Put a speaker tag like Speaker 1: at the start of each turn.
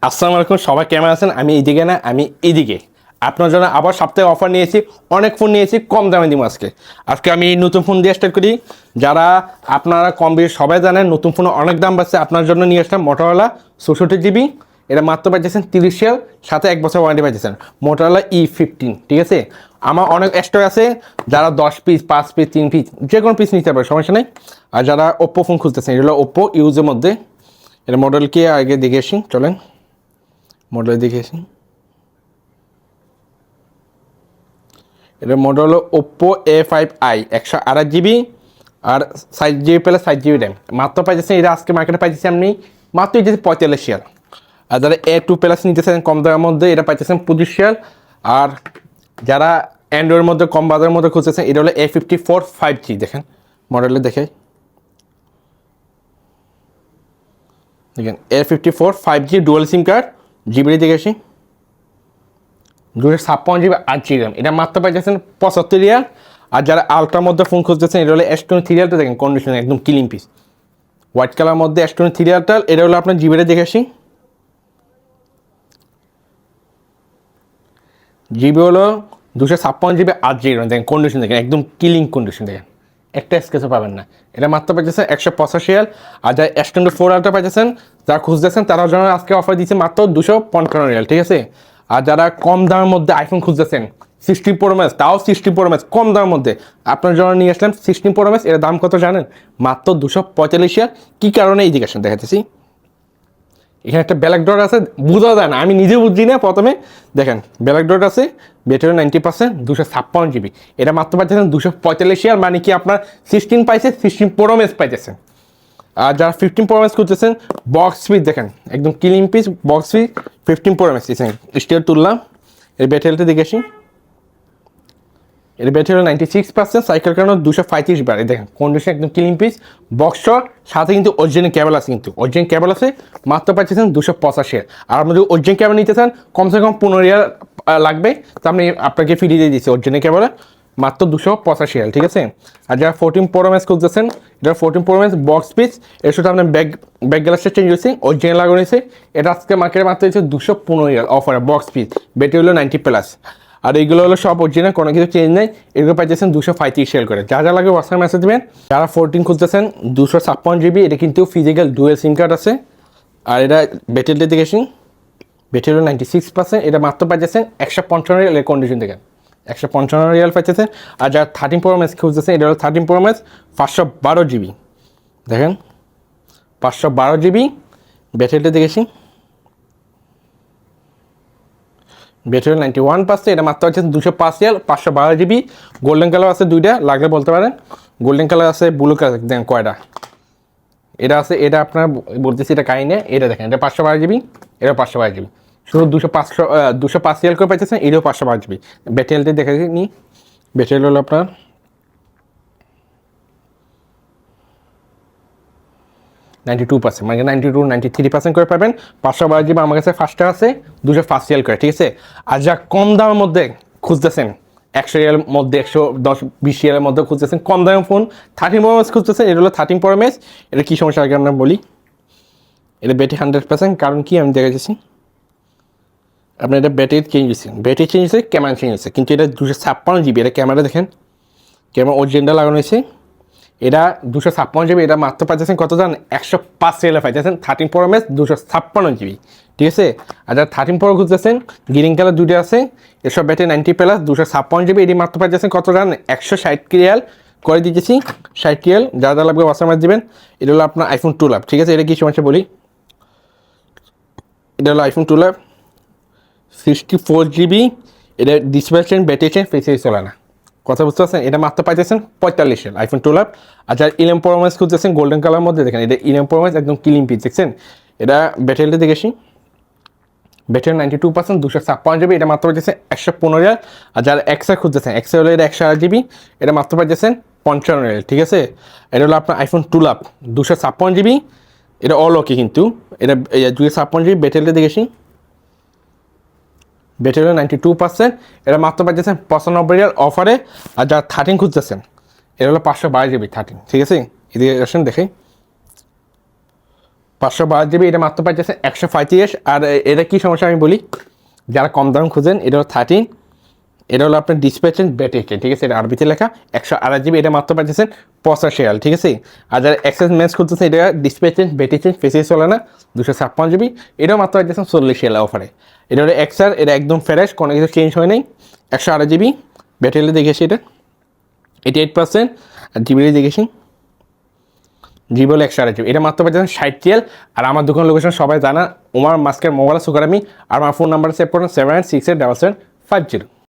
Speaker 1: আসসালামু আলাইকুম, সবাই কেমন আছেন? আমি এইদিকে না, আমি এইদিকে আপনার জন্য আবার সপ্তাহে অফার নিয়েছি। অনেক ফোন নিয়েছি, কম দামে দিব আজকে। আজকে আমি নতুন ফোন দিয়ে স্টার্ট করি। যারা আপনারা কম বেশি সবাই জানেন নতুন ফোনে অনেক দাম বাড়ছে, আপনার জন্য নিয়ে আসলাম মোটরোলা 64 জিবি। এটা মাত্র পাইতেছেন 30 সাথে 1 বছর ওয়ারেন্টি পাইতেছেন। মোটরোলা E15, ঠিক আছে। আমার অনেক স্টক আছে, যারা 10 পিস 5 পিস 3 পিস যে কোনো পিস নিতে পারে, সমস্যা নেই। আর যারা ওপ্পো ফোন খুঁজতেছেন, এটা হলো ওপ্পো ইউজের মধ্যে। এটা মডেল কি আগে দেখে আসি, চলেন মডেল দেখে আসি। এটার মডেল হলো ওপ্পো A5i 128 জিবি আর 7 জিবি প্লাস 5 জিবি র্যাম। মাত্র পাইতেছেন এটা আজকে মার্কেটে পাইতেছি আপনি মাত্র এটা 45 আর যারা A2 প্লাস নিতেছেন কম দামের মধ্যে এটা পাইতেছেন 25 আর যারা অ্যান্ড্রয়েডের মধ্যে কম বাজারের মধ্যে খুঁজতেছেন এটা হলো A54 5G। দেখেন মডেলে দেখেন A54 5G dual SIM card. GB দেখে আসি 256 জিবি 8 জিবি র্যাম। এটা মাত্র পাইতেছেন 75। আর যারা আলট্রার মধ্যে ফোন খুঁজতেছেন এটা হলো S23 দেখেন কন্ডিশন একদম ক্লিন পিস হোয়াইট কালার মধ্যে S23। এটা হলো আপনার জিবিটা দেখে আসি। জিবি হলো 256 জিবি 8 জিবি র্যাম। দেখেন কন্ডিশন দেখেন একদম ক্লিন কন্ডিশন, দেখেন একটা স্কেচও পাবেন না। এটা মাত্র পাইতেছেন 185। আর যারা S24 আলট্রা পাইতেছেন, যারা খুঁজতেছেন তারার জন্য আজকে অফার দিচ্ছে মাত্র 255, ঠিক আছে। আর যারা কম দামের মধ্যে আইফোন খুঁজতেছেন 16 প্রো ম্যাক্স, তাও 16 প্রো ম্যাক্স কম দামের মধ্যে আপনার জন্য নিয়ে আসলাম 16 প্রো ম্যাক্স। এর দাম কত জানেন? মাত্র 245। কী কারণে এই জিজ্ঞাসা দেখাতেছি। এখানে একটা ব্ল্যাক ডট আছে, বোঝা যায় না, আমি নিজে বুঝছি না প্রথমে। দেখেন ব্ল্যাক ডট আছে, ব্যাটারি 90%, 256 জিবি। এটা মাত্র পাইতেছেন 245। মানে কি আপনার 16 পাইছে, 16 প্রো ম্যাক্স পাইতেছেন। আর যারা 15 প্রো ম্যাক্স করতেছেন বক্স পিস দেখেন একদম clean piece box piece 15 pro max দিয়েছেন। স্টিয়ার তুললাম, এর ব্যাটারিটা দেখে আসি। এর ব্যাটারি 96%, সাইকেল কারণ 235 বার। দেখেন কন্ডিশন একদম ক্লিন পিস বক্স সাথে কিন্তু অরিজিনাল কেবল আছে, কিন্তু অরিজিনাল কেবল আছে। মাত্র পাচ্ছেন 285। আর আপনি যদি অরিজিনাল কেবল নিতে চান কমসে কম 15 লাগবে, তো আমি আপনাকে ফ্রি দিয়ে দিচ্ছি অরিজিনাল কেবলে মাত্র 285, ঠিক আছে। আর যারা 14 প্রো ম্যাক্স খুঁজতেছেন, এটা 14 প্রো ম্যাক্স বক্স পিস। এর সাথে আপনার ব্যাক গ্লাসটা চেঞ্জ হয়েছে, অরিজিনাল লাগানো হয়েছে। এটা আজকে মার্কেটে মাত্র হচ্ছে 215 অফারে বক্স পিস। ব্যাটারি হলো 90+। আর এইগুলো হলো সব অরিজিনাল, কোনো কিছু চেঞ্জ নেই। এগুলো পাইতেছেন 235 করে। যা যা লাগে হোয়াটসঅ্যাপ মেসেজ দেবেন। যারা 14 খুঁজতেছেন 256 জিবি, এটা কিন্তু ফিজিক্যাল ডুয়েল সিম কার্ড আছে। আর এটা ব্যাটারিটা দেখেছি, ব্যাটারি হলো 96%। এটা মাত্র পাইতেছেন 155 কন্ডিশন দেখেন 155 পাইতেছেন। আর যারা 13 প্রো ম্যাক্স খুঁজতেছেন এটা হলো 13 প্রো ম্যাক্স 512 জিবি। দেখেন 512 জিবি ব্যাটারিটা দেখেছি, ব্যাটারি 91%। এটা মাত্র হচ্ছে 205 512 জিবি। গোল্ডেন কালার আছে দুইটা, লাগলে বলতে পারেন। গোল্ডেন কালার আছে, ব্লু কালার দেখেন কয়টা এটা আছে। এটা আপনার বলতেছি এটা কাহিনী। এটা দেখেন এটা 512 জিবি, এটা 512 জিবি। শুধু 205 করে পাইতেছেন। এটাও 512 জিবি। ব্যাটারিটা দেখে নি, ব্যাটারি হলো আপনার 92%, মানে 93% করে পাবেন। 512 জিবি আমার কাছে ফার্স্টে আছে 205 করে, ঠিক আছে। আর যা কম দামের মধ্যে খুঁজতেছেন 100 মধ্যে 110-20 মধ্যে খুঁজতেছেন কম দামের ফোন 13 প্রো ম্যাক্স খুঁজতেছেন, এটা হলো 13 প্রো ম্যাক্স। এটা কী সমস্যা আগে আমরা বলি। এটা ব্যাটারি 100%, কারণ কি আমি দেখেছি আপনার এটা ব্যাটারি চেঞ্জ হয়েছে, ব্যাটারি চেঞ্জ হয়েছে, ক্যামেরা চেঞ্জ হয়েছে। কিন্তু এটা 256 জিবি। এটা ক্যামেরা দেখেন, ক্যামেরা অরিজিনাল লাগানো হয়েছে। এটা 256 জিবি। এটা মাত্র পাইতেছেন কত জান? 105 পাইতেছেন 13 প্রো ম্যাক্স 256 জিবি, ঠিক আছে। আর যারা 13 প্রো খুঁজতেছেন গ্রিন কালার দুটো আছে, এসব ব্যাটারি 90+, 256 জিবি। এটি মাত্র পাইতেছেন কত জান? 160 করে দিতেছি, 60। যা যা লাগবে হোয়াটসঅ্যাপ দিবেন। এটা হলো আপনার আইফোন 12, ঠিক আছে। এটা কি সমস্যা বলি। এটা হলো আইফোন 12 64 জিবি। এটা ডিসপ্লে চেঞ্জ, ব্যাটারি চেঞ্জ, ফেসে চলে না, কথা বুঝতে পারছেন। এটা মাত্র পাইতেছেন 45 আইফোন 12। আর যার 11 প্রো ম্যাক্স খুঁজতেছেন গোল্ডেন কালার মধ্যে দেখেন এটা 11 প্রো ম্যাক্স একদম ক্লিন পিস দেখছেন। এটা ব্যাটারিটা দেখেছি, ব্যাটারি 92%, 256 জিবি। এটা মাত্র পাইতেছেন 115। আর যারা এক্সা খুঁজতেছেন, এক্সা হলো এটা 108 জিবি। এটা মাত্র পাইতেছেন 55, ঠিক আছে। এটা হলো আপনার আইফোন 12 256 জিবি। এটা অল ওকে, কিন্তু এটা 256 জিবি। ব্যাটারিটা দেখেছি, ব্যাটারি 92%। এটা মাত্র পাইতেছেন 95 অফারে। আর যারা 13 খুঁজতেছেন এটা হলো 512 জিবি 13, ঠিক আছে। এদিকে আসেন দেখে 512 GB, এটা মাত্র পাচ্ছেন 135। আর এটা কি সমস্যা আমি বলি, যারা কম দাম খুঁজেন, এটা হলো 13, এটা হলো আপনার ডিসপ্লে চেঞ্জ ব্যাটারি চেঞ্জ, ঠিক আছে, এটা আরবিতে লেখা। 128 GB, এটা মাত্র পাচ্ছেন 85, ঠিক আছে। আর যারা এক্সেস ম্যাচ খুঁজতেছে, এটা ডিসপ্লে চেঞ্জ ব্যাটারি চেঞ্জ ফেসে চলে না, 256 GB, এটাও মাত্র পাচ্ছেন 40 অফারে। এটা হলো এক্সআর, এটা একদম ফ্রেশ, কোনো কিছু চেঞ্জ হয় নাই। 128 GB ব্যাটারি দেখেছি, এটা 88%। আর জিবি দেখেছি, জিবি হলো 128 GB, এটা মাত্র পাচ্ছেন 60 TL। আর আমার দোকান লোকেশন সবাই জানা, ওমার মাস্কের মোবাইল সুগার আমি। আর আমার ফোন নাম্বার সেভ করুন 78687750।